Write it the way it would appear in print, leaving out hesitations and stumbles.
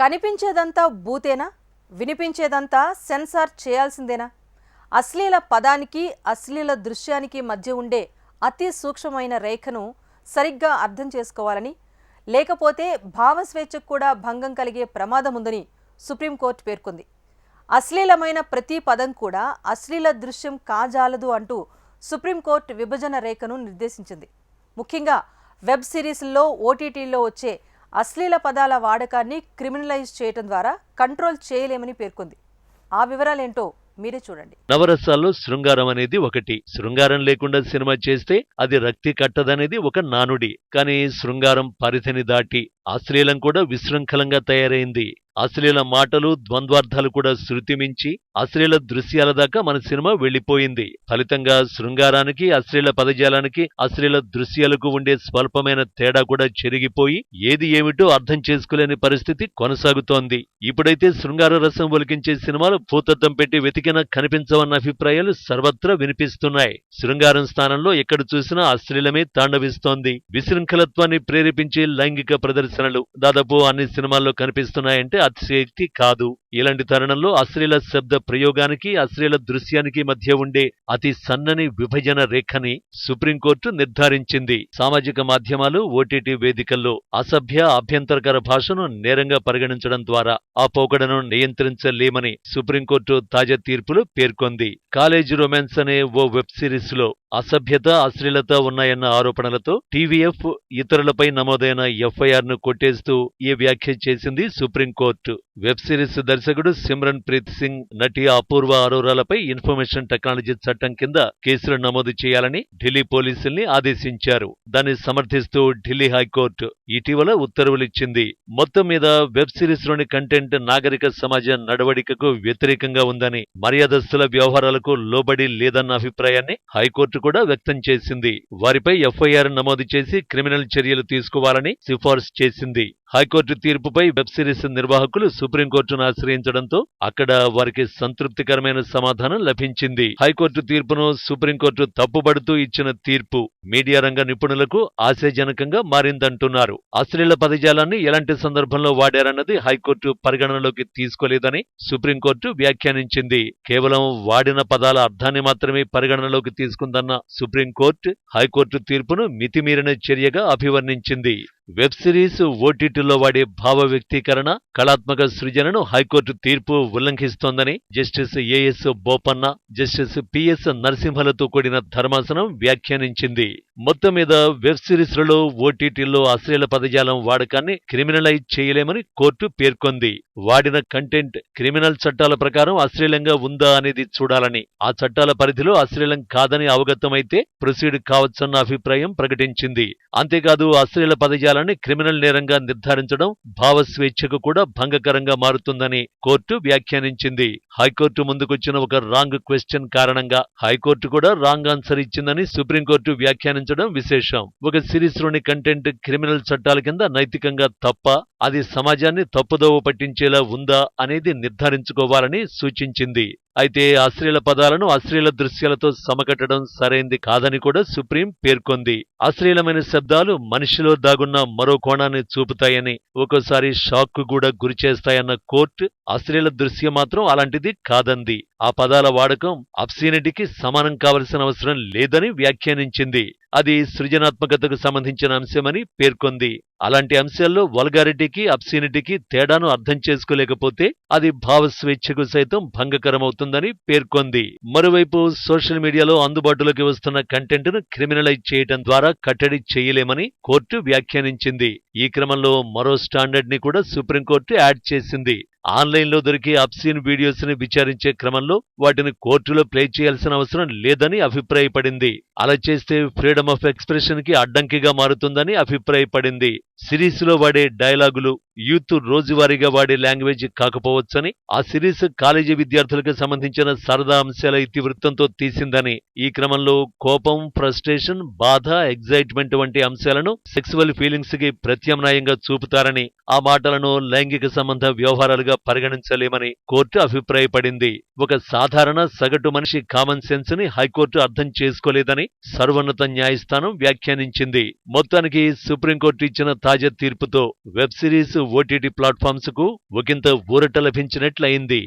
కనిపించేదంతా బూతేనా? వినిపించేదంతా censor చేయాల్సిందేనా? అశ్లీల పదానికి అశ్లీల దృశ్యానికి మధ్య ఉండే అతి సూక్ష్మమైన రేఖను సరిగ్గా అర్థం చేసుకోవాలని, లేకపోతే భావస్వేచ్ఛకు కూడా భంగం కలిగే ప్రమాదం ఉందని సుప్రీంకోర్టు పేర్కొంది. అశ్లీలమైన ప్రతి పదం కూడా అశ్లీల దృశ్యం కాజాలదు అంటూ సుప్రీంకోర్టు విభజన రేఖను నిర్దేశించింది. ముఖ్యంగా వెబ్ సిరీస్ల్లో, ఓటీటీల్లో వచ్చే అశ్లీల పదాల వాడకాన్ని క్రిమినలైజ్ చేయడం ద్వారా కంట్రోల్ చేయలేమని పేర్కొంది. ఆ వివరాలేంటో మీరే చూడండి. నవరసాల్లో శృంగారం అనేది ఒకటి. శృంగారం లేకుండా సినిమా చేస్తే అది రక్తి కట్టదనేది ఒక నానుడి. కానీ శృంగారం పరిధిని దాటి అశ్లీలం కూడా విశృంఖలంగా తయారైంది. అశ్లీల మాటలు, ద్వంద్వార్థాలు కూడా శృతి మించి అశ్లీల దృశ్యాల దాకా మన సినిమా వెళ్లిపోయింది. ఫలితంగా శృంగారానికి, అశ్లీల పదజాలానికి, అశ్లీల దృశ్యాలకు ఉండే స్వల్పమైన తేడా కూడా చెరిగిపోయి ఏది ఏమిటో అర్థం చేసుకోలేని పరిస్థితి కొనసాగుతోంది. ఇప్పుడైతే శృంగార రసం ఒలికించే సినిమాలు భూతద్దం పెట్టి వెతికినా కనిపించవన్న అభిప్రాయాలు సర్వత్రా వినిపిస్తున్నాయి. శృంగారం స్థానంలో ఎక్కడ చూసినా అశ్లీలమే తాండవిస్తోంది. విశృంఖలత్వాన్ని ప్రేరేపించే లైంగిక ప్రదర్శనలు దాదాపు అన్ని సినిమాల్లో కనిపిస్తున్నాయంటే అతిశయోక్తి కాదు. ఇలాంటి తరుణంలో అశ్లీల శబ్ద ప్రయోగానికి, అశ్లీల దృశ్యానికి మధ్య ఉండే అతి సన్నని విభజన రేఖని సుప్రీంకోర్టు నిర్ధారించింది. సామాజిక మాధ్యమాలు, ఓటీటీ వేదికల్లో అసభ్య, అభ్యంతరకర భాషను నేరంగా పరిగణించడం ద్వారా ఆ పోకడను నియంత్రించలేమని సుప్రీంకోర్టు తాజా తీర్పులో పేర్కొంది. కాలేజ్ రొమాన్స్ అనే ఓ వెబ్ సిరీస్ లో అసభ్యత, అశ్లీలత ఉన్నాయన్న ఆరోపణలతో టీవీఎఫ్ ఇతరులపై నమోదైన ఎఫ్ఐఆర్ ను కొట్టేస్తూ ఈ వ్యాఖ్య చేసింది సుప్రీంకోర్టు. వెబ్ సిరీస్ దర్శకుడు సిమ్రన్ ప్రీత్ సింగ్, నటి అపూర్వ అరోరాలపై ఇన్ఫర్మేషన్ టెక్నాలజీ చట్టం కింద కేసులు నమోదు చేయాలని ఢిల్లీ పోలీసుల్ని ఆదేశించారు. దాన్ని సమర్థిస్తూ ఢిల్లీ హైకోర్టు ఇటీవల ఉత్తర్వులిచ్చింది. మొత్తం మీద వెబ్ సిరీస్ లోని కంటెంట్ నాగరిక సమాజ నడవడికకు వ్యతిరేకంగా ఉందని, మర్యాదస్తుల వ్యవహారాలకు లోబడి లేదన్న అభిప్రాయాన్ని హైకోర్టు కూడా వ్యక్తం చేసింది. వారిపై ఎఫ్ఐఆర్ నమోదు చేసి క్రిమినల్ చర్యలు తీసుకోవాలని సిఫార్సు చేసింది. హైకోర్టు తీర్పుపై వెబ్ సిరీస్ నిర్వాహకులు సుప్రీంకోర్టును ఆశ్రయించడంతో అక్కడ వారికి సంతృప్తికరమైన సమాధానం లభించింది. హైకోర్టు తీర్పును సుప్రీంకోర్టు తప్పుబడుతూ ఇచ్చిన తీర్పు మీడియా రంగ నిపుణులకు ఆశాజనకంగా మారిందంటున్నారు. అశ్లీల పదజాలాన్ని ఎలాంటి సందర్భంలో వాడారన్నది హైకోర్టు పరిగణనలోకి తీసుకోలేదని సుప్రీంకోర్టు వ్యాఖ్యానించింది. కేవలం వాడిన పదాల అర్థాన్ని మాత్రమే పరిగణనలోకి తీసుకుందన్న సుప్రీంకోర్టు హైకోర్టు తీర్పును మితిమీరిన చర్యగా అభివర్ణించింది. వెబ్ సిరీస్, ఓటీటీలో వాడే భావ వ్యక్తీకరణ, కళాత్మక సృజనను హైకోర్టు తీర్పు ఉల్లంఘిస్తోందని justice A S Bopanna, justice P S నరసింహలతో కూడిన ధర్మాసనం వ్యాఖ్యానించింది. మొత్తం మీద వెబ్ సిరీస్లలో, ఓటీటీల్లో అశ్లీల పదజాలం వాడకాన్ని క్రిమినలైజ్ చేయలేమని కోర్టు పేర్కొంది. వాడిన కంటెంట్ క్రిమినల్ చట్టాల ప్రకారం అశ్లీలంగా ఉందా అనేది చూడాలని, ఆ చట్టాల పరిధిలో అశ్లీలం కాదని అవగతమైతే ప్రొసీడ్ కావచ్చన్న అభిప్రాయం ప్రకటించింది. అంతేకాదు అశ్లీల పదజాలాన్ని క్రిమినల్ నేరంగా నిర్ధారించడం భావస్వేచ్ఛకు కూడా భంగకరంగా మారుతుందని కోర్టు వ్యాఖ్యానించింది. హైకోర్టు ముందుకొచ్చిన ఒక రాంగ్ క్వశ్చన్ కారణంగా హైకోర్టు కూడా రాంగ్ ఆన్సర్ ఇచ్చిందని సుప్రీంకోర్టు వ్యాఖ్యానించడం విశేషం. ఒక సిరీస్లోని కంటెంట్ క్రిమినల్ చట్టాల కింద నైతికంగా తప్ప, అది సమాజాన్ని తప్పుదోవ పట్టించేలా ఉందా అనేది నిర్ధారించుకోవాలని సూచించింది. అయితే అశ్లీల పదాలను అశ్లీల దృశ్యాలతో సమకట్టడం సరైంది కాదని కూడా సుప్రీం పేర్కొంది. అశ్లీలమైన శబ్దాలు మనిషిలో దాగున్న మరో కోణాన్ని చూపుతాయని, ఒక్కోసారి షాక్ కూడా గురిచేస్తాయన్న కోర్టు అశ్లీల దృశ్యం మాత్రం అలాంటిది కాదంది. ఆ పదాల వాడకం అబ్సీనిటీకి సమానం కావలసిన అవసరం లేదని వ్యాఖ్యానించింది. అది సృజనాత్మకతకు సంబంధించిన అంశమని పేర్కొంది. అలాంటి అంశాల్లో వల్గారిటీకి, అబ్సీనిటీకి తేడాను అర్థం చేసుకోలేకపోతే అది భావస్వేచ్ఛకు సైతం భంగకరమవుతుందని పేర్కొంది. మరోవైపు సోషల్ మీడియాలో అందుబాటులోకి వస్తున్న కంటెంట్ను క్రిమినలైజ్ చేయడం ద్వారా కట్టడి చేయలేమని కోర్టు వ్యాఖ్యానించింది. ఈ క్రమంలో మరో స్టాండర్డ్ ని కూడా సుప్రీంకోర్టు యాడ్ చేసింది. ఆన్లైన్లో దొరికే అబ్సీన్ వీడియోస్ ని విచారించే క్రమంలో వాటిని కోర్టులో ప్లే చేయాల్సిన అవసరం లేదని అభిప్రాయపడింది. అలా చేస్తే ఫ్రీడమ్ ఆఫ్ ఎక్స్ప్రెషన్ కి అడ్డంకిగా మారుతుందని అభిప్రాయపడింది. సిరీస్లో వాడే డైలాగులు యూత్ రోజువారీగా వాడే లాంగ్వేజ్ కాకపోవచ్చని, ఆ సిరీస్ కాలేజీ విద్యార్థులకు సంబంధించిన సరదా అంశాల ఇతివృత్తంతో తీసిందని, ఈ క్రమంలో కోపం, ఫ్రస్ట్రేషన్, బాధ, ఎగ్జైట్మెంట్ వంటి అంశాలను సెక్సువల్ ఫీలింగ్స్ కి ప్రత్యామ్నాయంగా చూపుతారని, ఆ మాటలను లైంగిక సంబంధ వ్యవహారాలుగా పరిగణించలేమని కోర్టు అభిప్రాయపడింది. ఒక సాధారణ సగటు మనిషి కామన్ సెన్స్ ని హైకోర్టు అర్థం చేసుకోలేదని సర్వోన్నత న్యాయస్థానం వ్యాఖ్యానించింది. మొత్తానికి సుప్రీంకోర్టు ఇచ్చిన తాజా తీర్పుతో వెబ్ సిరీస్, ఓటీటీ ప్లాట్ఫామ్స్ కు ఒకంత ఊరట లభించినట్లయింది.